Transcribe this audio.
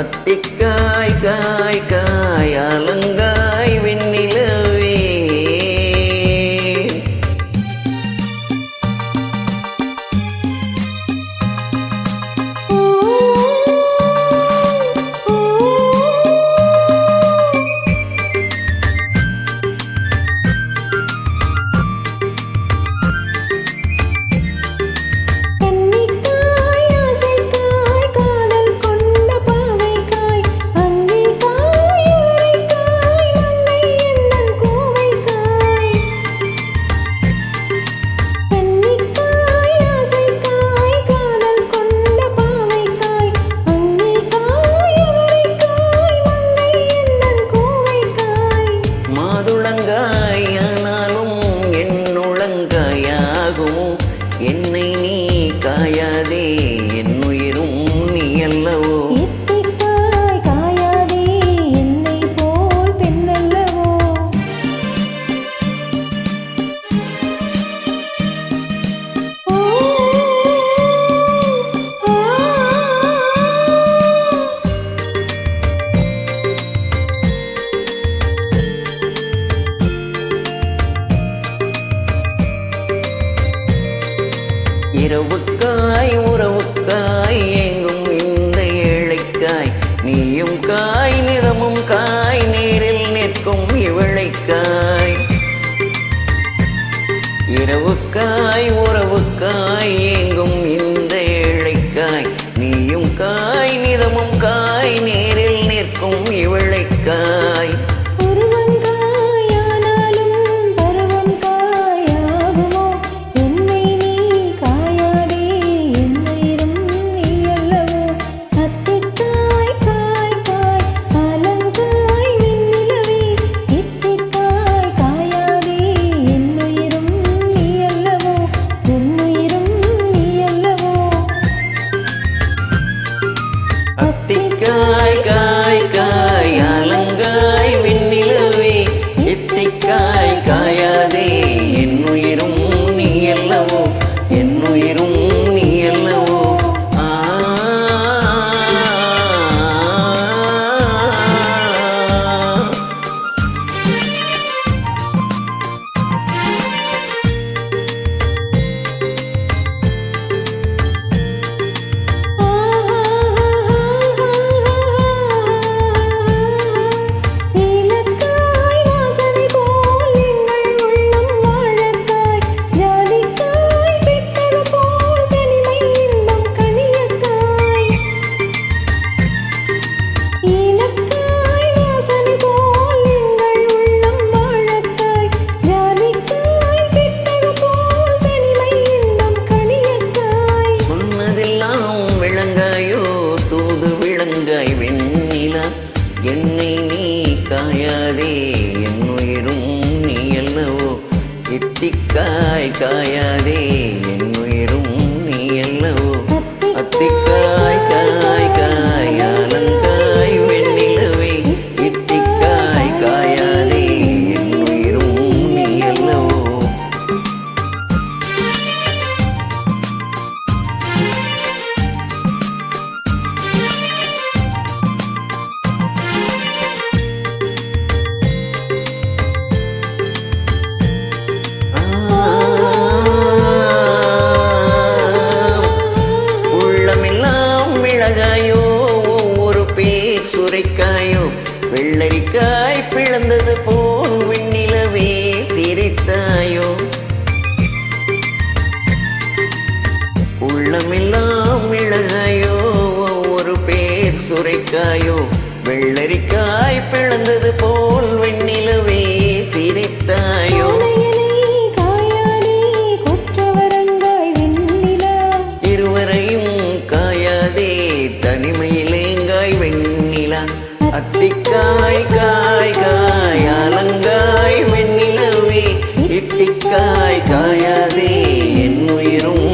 அத்திக்காய் காய் காய் அலங்காய் வெண்ணிலவே மாதுளங்காயானாலும் என்னுளங்காயாகுமோ என்னை நீ காயாதே என்னுயிரும் நீ அல்லவோ எத்திக்காய் காயாதே என்னை போல் பெண்ணல்லவோ இரவுக்காய் உறவுக்காய் எங்கும் இந்த ஏழைக்காய் நீயும் காய் நிறமும் காய் நேரில் நிற்கும் இவளைக்காய் இரவுக்காய் உறவுக்காய் எங்கும் இந்த ஏழைக்காய் நீயும் காய் நிறமும் காய் நேரில் நிற்கும் இவளைக்காய் அத்திக்காய் காய் காய் அலங்காய் வெண்ணிலவே எத்திக்காய் காயாதே என்னுயிரும் நீ அல்லவோ என்னுயிரும் நீ அல்லவோ விளங்காய் வெண்ணிலா என்னை நீ காயாதே என்னுயிரும் நீ அல்லவோ எத்திக்காய் காயாதே என்னுயிரும் நீ அல்லவோ அத்திக்காய் காய் காய் அலங்காய் வெண்ணிலவே எத்திக்காய் காயாதே என்னுயிரும் நீ அல்லவோ ஒவ்வொரு பேர் சுரைக்காயோ வெள்ளரிக்காய் பிளந்தது போல் வெண்ணிலவே சிரித்தாயோ உள்ளமெல்லாம் மிளகாயோ ஒவ்வொரு பேர் சுரைக்காயோ வெள்ளரிக்காய் பிளந்தது போல் வெண்ணிலவே சிரித்தாயோ இருவரையும் காயாதே தனிமையிலேங்காய் வெண்ணிலா அத்திக்காய் காய் காய் அலங்காய் வெண்ணிலவே இட்டிக்காய் காயாதே என்னுயிரும்